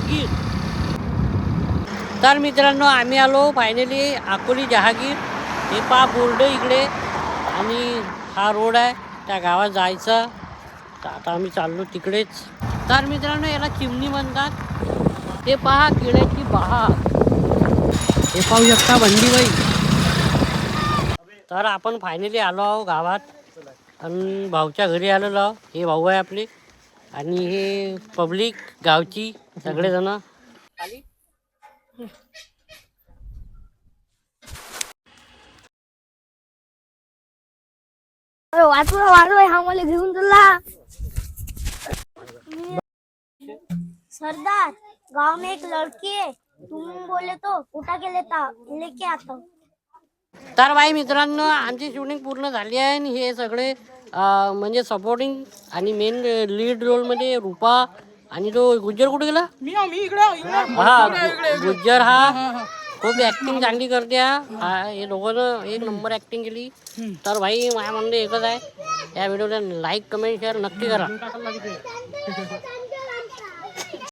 जहागीर. तर मित्रांनो आम्ही आलो फायनली अकोली जहागीर. हे पहा बोर्ड इकडे आणि हा रोड आहे त्या गावात जायचा. तर आता आम्ही चाललो तिकडेच. तर मित्रांनो याला चिमणी म्हणतात. ते पहा किड्याची बहार. हे पाहू शकता बंडीबाई. तर आपण फायनली आलो आहो गावात आणि भाऊच्या घरी आलेलो आहो. हे भाऊ आहे आपले आणि हे पब्लिक गावची सगळेजण आली. वाचवा हा मला घेऊन चला. सरदार गांव में एक लड़की है, तुम बोले तो उठा के लेके आता हूँ. तर बाई मित्रांनो आमची शूटिंग पूर्ण झाली आहे आणि हे सगळे म्हणजे सपोर्टिंग आणि मेन लीड रोलमध्ये रूपा आणि तो गुज्जर कुठे गेला. हा गुज्जर हा खूप ऍक्टिंग चांगली करते. हे दोघं एक नंबर ऍक्टिंग केली. तर भाई माझ्या म्हणणं एकच आहे, या व्हिडिओला लाईक कमेंट शेअर नक्की करा.